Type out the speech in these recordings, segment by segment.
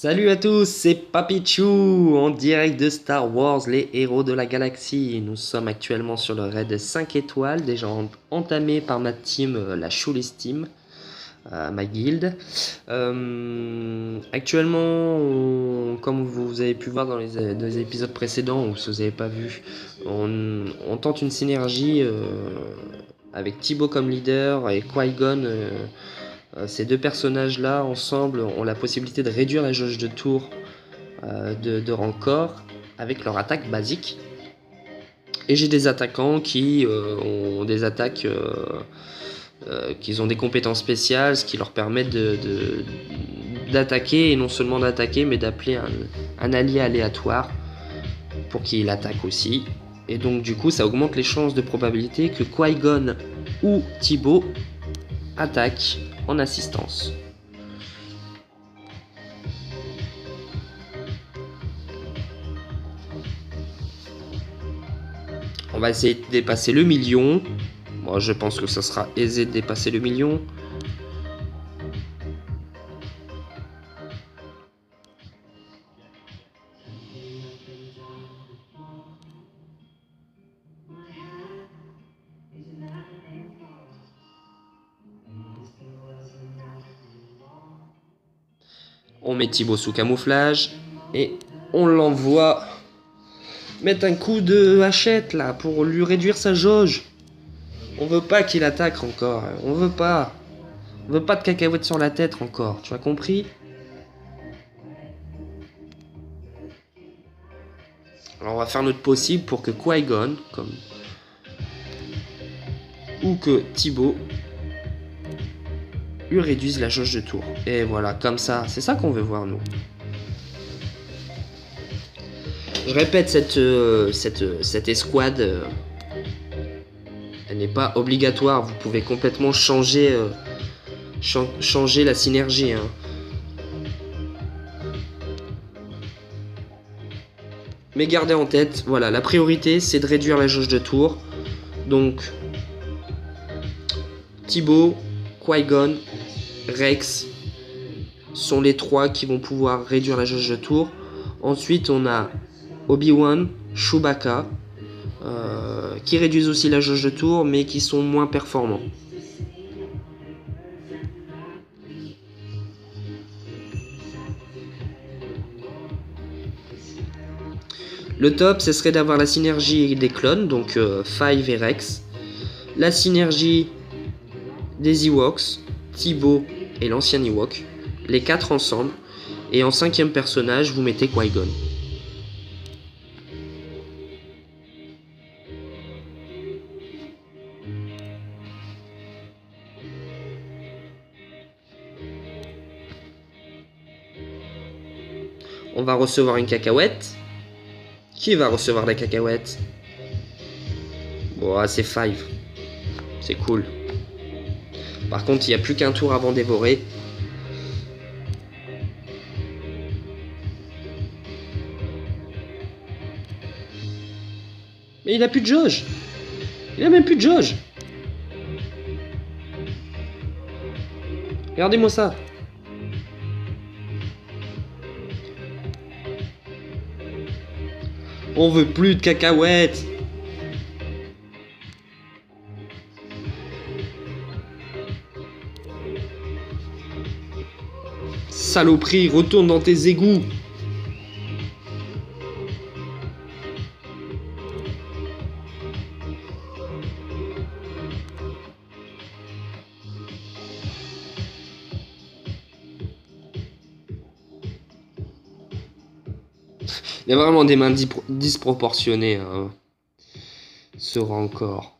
Salut à tous, c'est Papichou en direct de Star Wars, les héros de la galaxie. Nous sommes actuellement sur le raid 5 étoiles, déjà entamé par ma team, la Shoeless Team, ma guilde. Actuellement, comme vous avez pu voir dans les épisodes précédents, ou si vous n'avez pas vu, on tente une synergie avec Thibaut comme leader et Qui-Gon. Ces deux personnages-là, ensemble, ont la possibilité de réduire la jauge de tour de Rancor avec leur attaque basique. Et j'ai des attaquants qui ont des attaques, qui ont des compétences spéciales, ce qui leur permet d'attaquer, et non seulement d'attaquer, mais d'appeler un allié aléatoire pour qu'il attaque aussi. Et donc du coup, ça augmente les chances de probabilité que Qui-Gon ou Thibaut attaquent en assistance. On va essayer de dépasser le million. Moi, je pense que ça sera aisé de dépasser le million. On met Thibaut sous camouflage et on l'envoie mettre un coup de hachette là pour lui réduire sa jauge. On veut pas qu'il attaque encore. On veut pas. On veut pas de cacahuètes sur la tête encore. Tu as compris? Alors on va faire notre possible pour que Qui-Gon ou que Thibaut lui réduise la jauge de tour. Et voilà, comme ça, c'est ça qu'on veut voir nous. Je répète, cette escouade, elle n'est pas obligatoire. Vous pouvez complètement changer la synergie. Hein. Mais gardez en tête, voilà, la priorité c'est de réduire la jauge de tour. Donc, Thibaut, Qui-Gon, Rex sont les trois qui vont pouvoir réduire la jauge de tour. Ensuite, on a Obi-Wan, Chewbacca, qui réduisent aussi la jauge de tour, mais qui sont moins performants. Le top, ce serait d'avoir la synergie des clones, donc Five et Rex. La synergie des Ewoks, Thibaut et l'ancien Ewok. Les quatre ensemble. Et en cinquième personnage, vous mettez Qui-Gon. On va recevoir une cacahuète. Qui va recevoir la cacahuète? Bon, c'est Five. C'est cool. Par contre, il n'y a plus qu'un tour avant dévorer. Mais il a plus de jauge. Il a même plus de jauge. Regardez-moi ça. On veut plus de cacahuètes. Saloperie, retourne dans tes égouts. Il y a vraiment des mains disproportionnées, hein. Ce Rancor.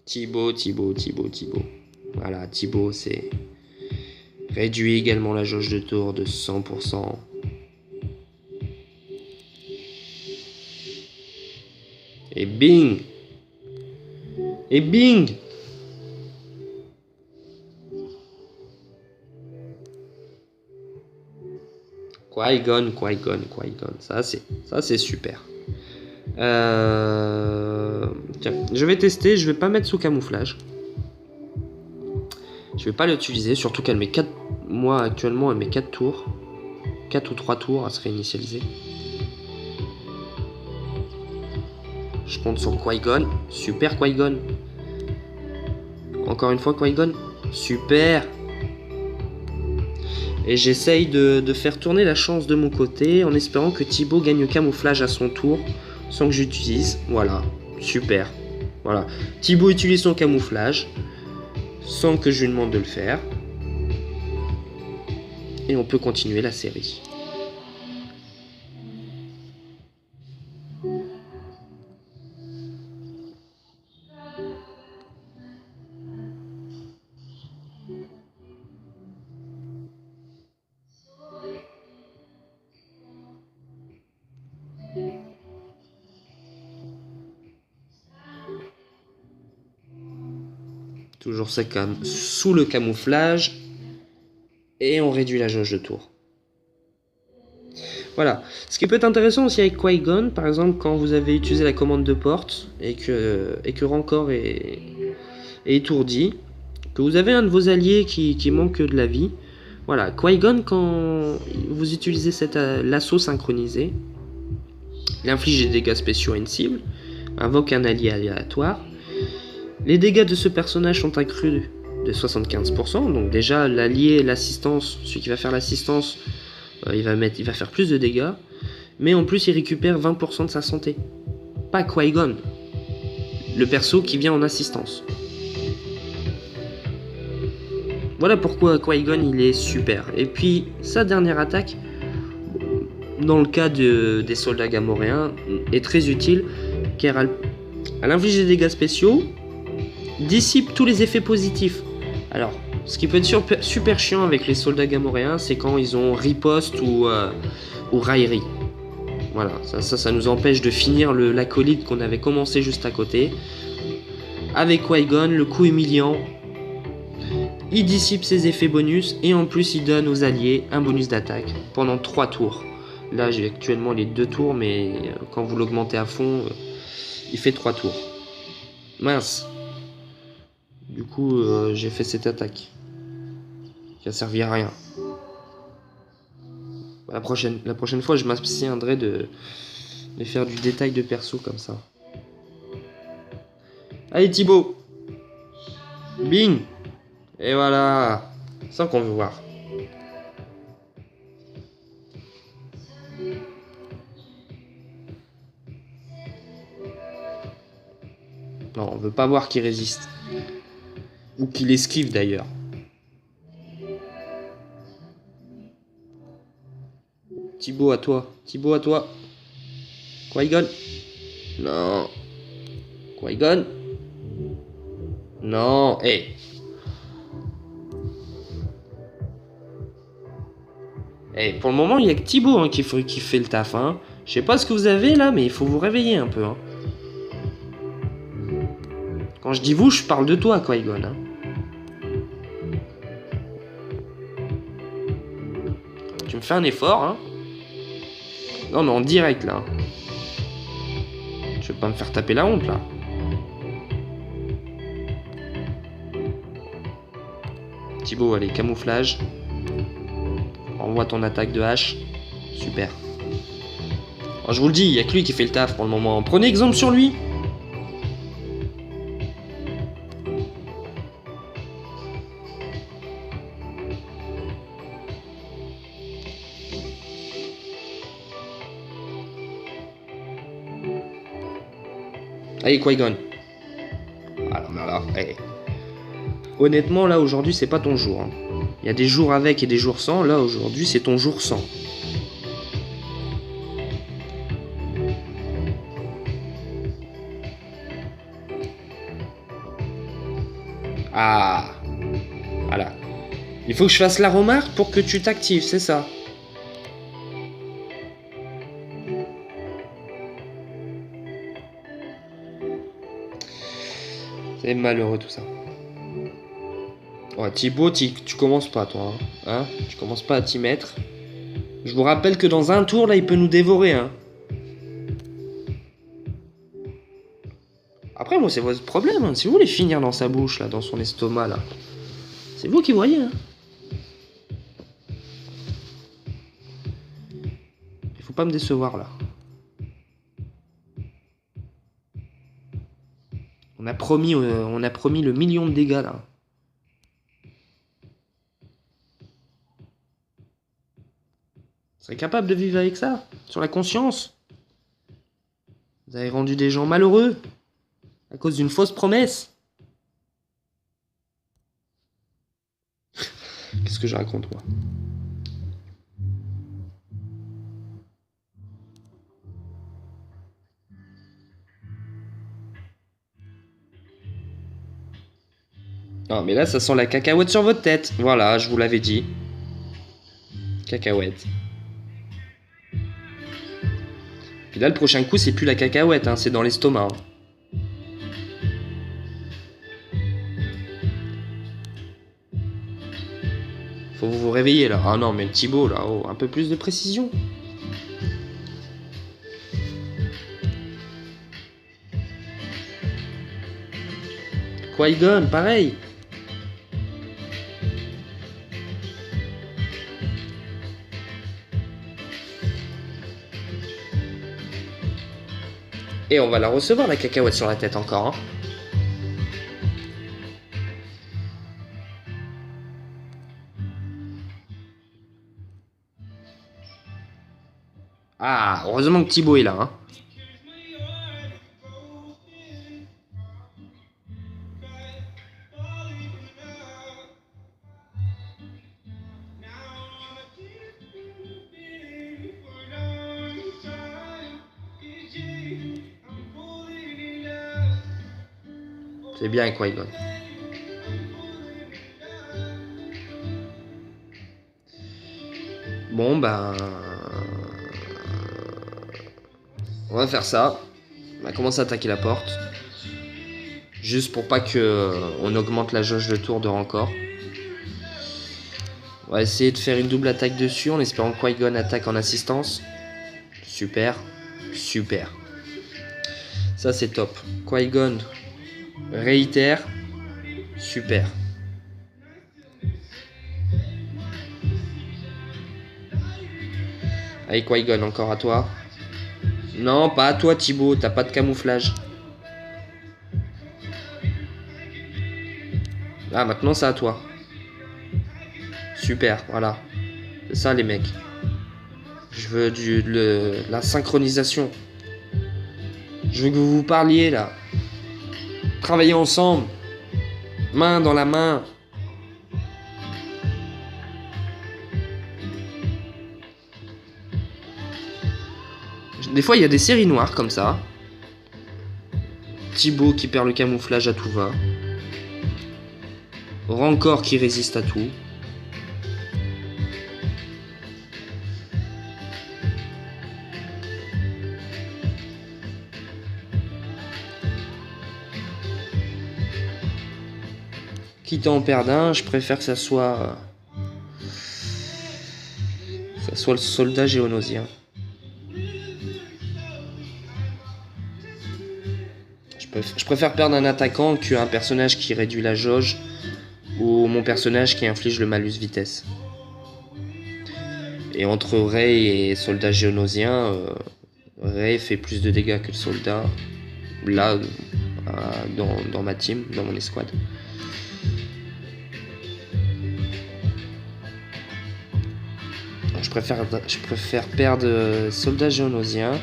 Thibaut. Voilà, Thibaut, c'est réduit également la jauge de tour de 100%. Et bing. Et bing. Qui-Gon. Ça c'est super. Tiens, je vais tester, je vais pas mettre sous camouflage. Je vais pas l'utiliser, surtout qu'elle met 4... Moi actuellement elle met 4 tours. 4 ou 3 tours à se réinitialiser. Je compte sur Qui-Gon. Super Qui-Gon. Encore une fois Qui-Gon. Super. Et j'essaye de faire tourner la chance de mon côté en espérant que Thibaut gagne le camouflage à son tour sans que j'utilise. Voilà, super. Voilà, Thibaut utilise son camouflage sans que je lui demande de le faire. Et on peut continuer la série. Toujours ça sous le camouflage. Et on réduit la jauge de tour. Voilà. Ce qui peut être intéressant aussi avec Qui-Gon, par exemple, quand vous avez utilisé la commande de porte et que Rancor est étourdi, que vous avez un de vos alliés qui manque de la vie. Voilà, Qui-Gon, quand vous utilisez l'assaut synchronisé, il inflige des dégâts spéciaux à une cible, invoque un allié aléatoire. Les dégâts de ce personnage sont accrus de 75%, donc déjà l'allié, l'assistance, celui qui va faire l'assistance, il va faire plus de dégâts, mais en plus il récupère 20% de sa santé. Pas Qui-Gon, le perso qui vient en assistance. Voilà pourquoi Qui-Gon il est super. Et puis sa dernière attaque, dans le cas des soldats gamoréens, est très utile car elle inflige des dégâts spéciaux, dissipe tous les effets positifs. Alors, ce qui peut être super chiant avec les soldats gamoréens, c'est quand ils ont riposte ou raillerie. Voilà, ça nous empêche de finir l'acolyte qu'on avait commencé juste à côté. Avec Qui-Gon, le coup humiliant, il dissipe ses effets bonus et en plus il donne aux alliés un bonus d'attaque pendant 3 tours. Là j'ai actuellement les 2 tours, mais quand vous l'augmentez à fond, il fait 3 tours. Mince. Du coup j'ai fait cette attaque qui a servi à rien. La prochaine fois je m'abstiendrai de faire du détail de perso comme ça. Allez Thibaut. Bing. Et voilà. Ça qu'on veut voir. Non, on veut pas voir qu'il résiste. Ou qu'il esquive d'ailleurs. Thibaut à toi. Thibaut à toi. Qui-Gon. Non. Qui-Gon. Non. Hey. Hey, pour le moment, il n'y a que Thibaut hein, qui fait le taf. Hein. Je sais pas ce que vous avez là, mais il faut vous réveiller un peu. Hein. Quand je dis vous, je parle de toi, Qui-Gon. Hein. Tu me fais un effort, hein. Non, mais en direct, là. Je vais pas me faire taper la honte, là. Thibaut, allez, camouflage. Envoie ton attaque de hache. Super. Alors, je vous le dis, il n'y a que lui qui fait le taf pour le moment. Prenez exemple sur lui. Allez, Qui-Gon. Alors, hey. Honnêtement, là, aujourd'hui, c'est pas ton jour. Hein. Il y a des jours avec et des jours sans. Là, aujourd'hui, c'est ton jour sans. Ah. Voilà. Il faut que je fasse la remarque pour que tu t'actives, c'est ça. C'est malheureux tout ça. Ouais, Thibaut, tu commences pas toi. Hein, tu commences pas à t'y mettre. Je vous rappelle que dans un tour, là, il peut nous dévorer. Hein. Après, moi, c'est votre problème. Hein. Si vous voulez finir dans sa bouche, là, dans son estomac, là, c'est vous qui voyez. Hein. Il faut pas me décevoir, là. On a promis le million de dégâts, là. Vous serez capable de vivre avec ça, sur la conscience. Vous avez rendu des gens malheureux à cause d'une fausse promesse. Qu'est-ce que je raconte, moi? Ah, mais là, ça sent la cacahuète sur votre tête. Voilà, je vous l'avais dit. Cacahuète. Puis là, le prochain coup, c'est plus la cacahuète, hein, c'est dans l'estomac. Hein. Faut vous réveiller, là. Ah non, mais Thibaut, là, oh, un peu plus de précision. Qui-Gon, pareil. Et on va la recevoir, la cacahuète sur la tête encore. Hein. Ah, heureusement que Thibaut est là. Hein. C'est bien, Qui-Gon. Bon, ben... on va faire ça. On va commencer à attaquer la porte. Juste pour pas que on augmente la jauge de tour de rancor. On va essayer de faire une double attaque dessus en espérant que Qui-Gon attaque en assistance. Super. Super. Ça, c'est top. Qui-Gon réitère. Super. Allez, Qui-Gon, encore à toi. Non, pas à toi, Thibaut. T'as pas de camouflage. Ah, maintenant, c'est à toi. Super, voilà. C'est ça, les mecs. Je veux la synchronisation. Je veux que vous vous parliez, là. Travaillez ensemble. Main dans la main. Des fois, il y a des séries noires comme ça. Thibaut qui perd le camouflage à tout va. Rancor qui résiste à tout. Quitte à en perdre un, je préfère que ça soit le soldat géonosien. Je préfère perdre un attaquant qu'un personnage qui réduit la jauge ou mon personnage qui inflige le malus vitesse. Et entre Rey et soldat géonosien, Rey fait plus de dégâts que le soldat. Là, dans ma team, dans mon escouade. Je préfère perdre soldat géonosien.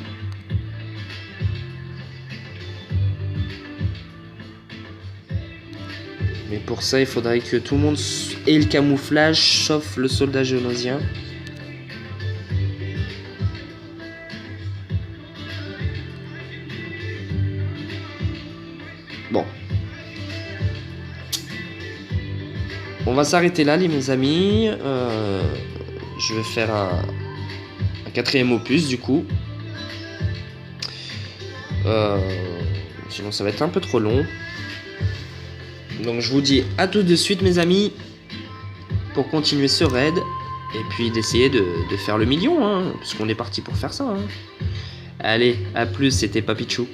Mais pour ça, il faudrait que tout le monde ait le camouflage, sauf le soldat géonosien. Bon. On va s'arrêter là, mes amis. Je vais faire un quatrième opus, du coup. Sinon, ça va être un peu trop long. Donc je vous dis à tout de suite mes amis, pour continuer ce raid, et puis d'essayer de faire le million, hein, parce qu'on est parti pour faire ça. Hein. Allez, à plus, c'était Papichou.